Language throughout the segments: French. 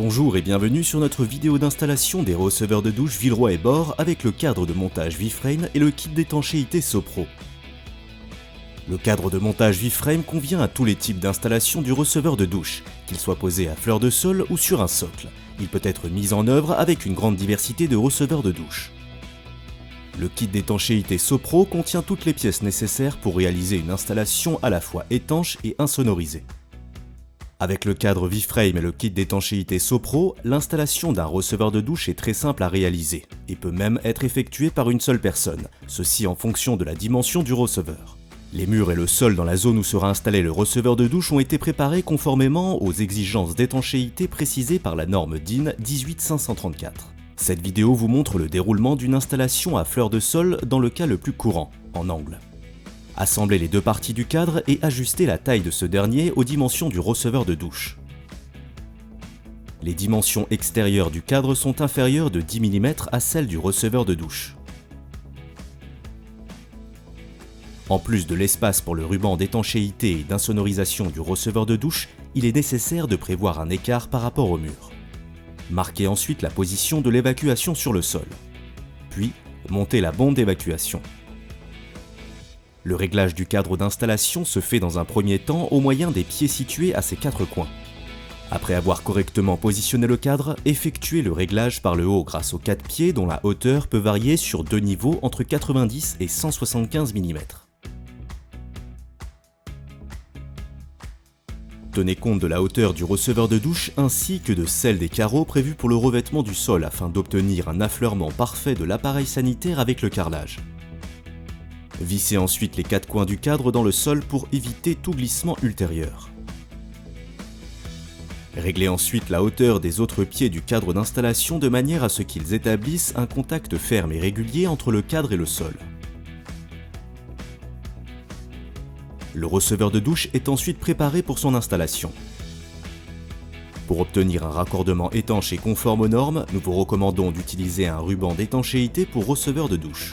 Bonjour et bienvenue sur notre vidéo d'installation des receveurs de douche Villeroy et Bohr avec le cadre de montage V-Frame et le kit d'étanchéité Sopro. Le cadre de montage V-Frame convient à tous les types d'installation du receveur de douche, qu'il soit posé à fleur de sol ou sur un socle. Il peut être mis en œuvre avec une grande diversité de receveurs de douche. Le kit d'étanchéité Sopro contient toutes les pièces nécessaires pour réaliser une installation à la fois étanche et insonorisée. Avec le cadre V-Frame et le kit d'étanchéité Sopro, l'installation d'un receveur de douche est très simple à réaliser et peut même être effectuée par une seule personne, ceci en fonction de la dimension du receveur. Les murs et le sol dans la zone où sera installé le receveur de douche ont été préparés conformément aux exigences d'étanchéité précisées par la norme DIN 18534. Cette vidéo vous montre le déroulement d'une installation à fleur de sol dans le cas le plus courant, en angle. Assemblez les deux parties du cadre et ajustez la taille de ce dernier aux dimensions du receveur de douche. Les dimensions extérieures du cadre sont inférieures de 10 mm à celles du receveur de douche. En plus de l'espace pour le ruban d'étanchéité et d'insonorisation du receveur de douche, il est nécessaire de prévoir un écart par rapport au mur. Marquez ensuite la position de l'évacuation sur le sol. Puis, montez la bombe d'évacuation. Le réglage du cadre d'installation se fait dans un premier temps au moyen des pieds situés à ses quatre coins. Après avoir correctement positionné le cadre, effectuez le réglage par le haut grâce aux quatre pieds dont la hauteur peut varier sur deux niveaux entre 90 et 175 mm. Tenez compte de la hauteur du receveur de douche ainsi que de celle des carreaux prévus pour le revêtement du sol afin d'obtenir un affleurement parfait de l'appareil sanitaire avec le carrelage. Vissez ensuite les quatre coins du cadre dans le sol pour éviter tout glissement ultérieur. Réglez ensuite la hauteur des autres pieds du cadre d'installation de manière à ce qu'ils établissent un contact ferme et régulier entre le cadre et le sol. Le receveur de douche est ensuite préparé pour son installation. Pour obtenir un raccordement étanche et conforme aux normes, nous vous recommandons d'utiliser un ruban d'étanchéité pour receveur de douche.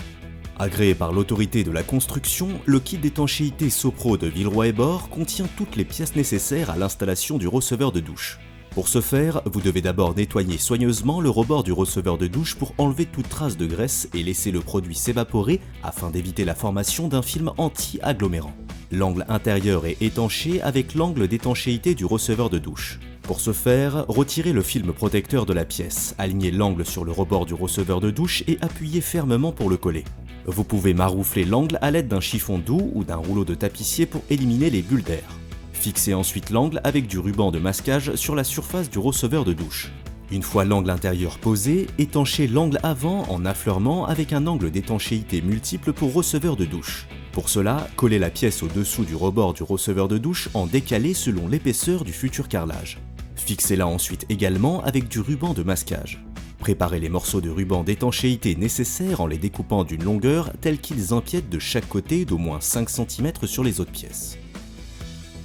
Agréé par l'autorité de la construction, le kit d'étanchéité Sopro de Villeroy et Bohr contient toutes les pièces nécessaires à l'installation du receveur de douche. Pour ce faire, vous devez d'abord nettoyer soigneusement le rebord du receveur de douche pour enlever toute trace de graisse et laisser le produit s'évaporer afin d'éviter la formation d'un film anti-agglomérant. L'angle intérieur est étanché avec l'angle d'étanchéité du receveur de douche. Pour ce faire, retirez le film protecteur de la pièce, alignez l'angle sur le rebord du receveur de douche et appuyez fermement pour le coller. Vous pouvez maroufler l'angle à l'aide d'un chiffon doux ou d'un rouleau de tapissier pour éliminer les bulles d'air. Fixez ensuite l'angle avec du ruban de masquage sur la surface du receveur de douche. Une fois l'angle intérieur posé, étanchez l'angle avant en affleurement avec un angle d'étanchéité multiple pour receveur de douche. Pour cela, collez la pièce au-dessous du rebord du receveur de douche en décalé selon l'épaisseur du futur carrelage. Fixez-la ensuite également avec du ruban de masquage. Préparez les morceaux de ruban d'étanchéité nécessaires en les découpant d'une longueur telle qu'ils empiètent de chaque côté d'au moins 5 cm sur les autres pièces.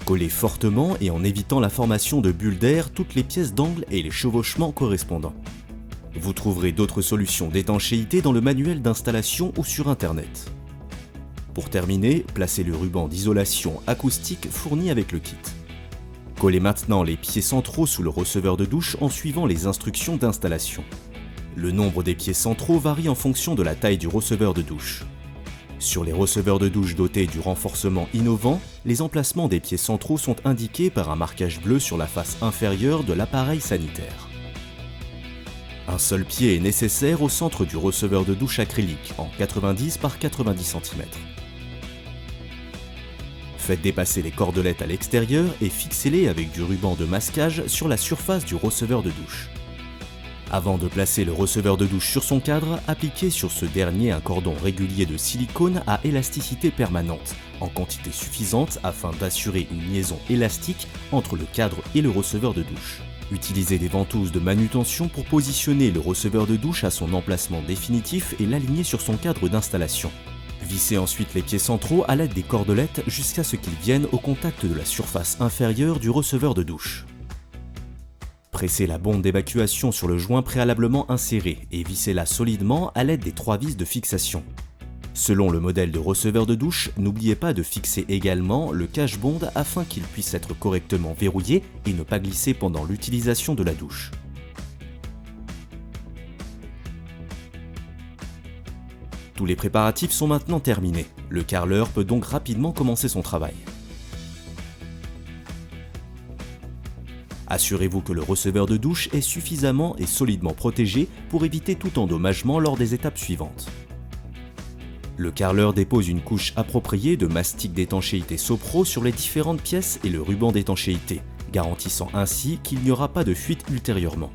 Collez fortement et en évitant la formation de bulles d'air toutes les pièces d'angle et les chevauchements correspondants. Vous trouverez d'autres solutions d'étanchéité dans le manuel d'installation ou sur internet. Pour terminer, placez le ruban d'isolation acoustique fourni avec le kit. Collez maintenant les pieds centraux sous le receveur de douche en suivant les instructions d'installation. Le nombre des pieds centraux varie en fonction de la taille du receveur de douche. Sur les receveurs de douche dotés du renforcement innovant, les emplacements des pieds centraux sont indiqués par un marquage bleu sur la face inférieure de l'appareil sanitaire. Un seul pied est nécessaire au centre du receveur de douche acrylique en 90 par 90 cm. Faites dépasser les cordelettes à l'extérieur et fixez-les avec du ruban de masquage sur la surface du receveur de douche. Avant de placer le receveur de douche sur son cadre, appliquez sur ce dernier un cordon régulier de silicone à élasticité permanente, en quantité suffisante afin d'assurer une liaison élastique entre le cadre et le receveur de douche. Utilisez des ventouses de manutention pour positionner le receveur de douche à son emplacement définitif et l'aligner sur son cadre d'installation. Vissez ensuite les pieds centraux à l'aide des cordelettes jusqu'à ce qu'ils viennent au contact de la surface inférieure du receveur de douche. Pressez la bombe d'évacuation sur le joint préalablement inséré et vissez-la solidement à l'aide des 3 vis de fixation. Selon le modèle de receveur de douche, n'oubliez pas de fixer également le cache-bonde afin qu'il puisse être correctement verrouillé et ne pas glisser pendant l'utilisation de la douche. Tous les préparatifs sont maintenant terminés. Le carreleur peut donc rapidement commencer son travail. Assurez-vous que le receveur de douche est suffisamment et solidement protégé pour éviter tout endommagement lors des étapes suivantes. Le carreleur dépose une couche appropriée de mastic d'étanchéité Sopro sur les différentes pièces et le ruban d'étanchéité, garantissant ainsi qu'il n'y aura pas de fuite ultérieurement.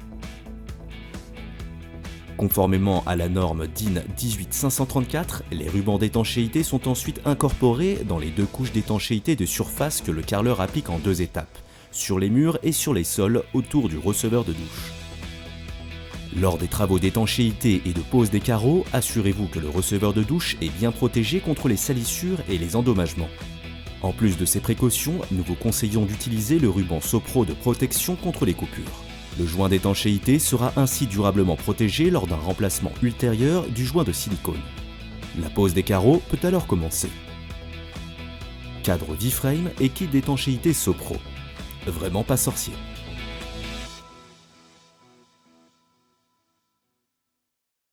Conformément à la norme DIN 18534, les rubans d'étanchéité sont ensuite incorporés dans les deux couches d'étanchéité de surface que le carreleur applique en 2 étapes, sur les murs et sur les sols autour du receveur de douche. Lors des travaux d'étanchéité et de pose des carreaux, assurez-vous que le receveur de douche est bien protégé contre les salissures et les endommagements. En plus de ces précautions, nous vous conseillons d'utiliser le ruban Sopro de protection contre les coupures. Le joint d'étanchéité sera ainsi durablement protégé lors d'un remplacement ultérieur du joint de silicone. La pose des carreaux peut alors commencer. Cadre V-frame et kit d'étanchéité Sopro. Vraiment pas sorcier.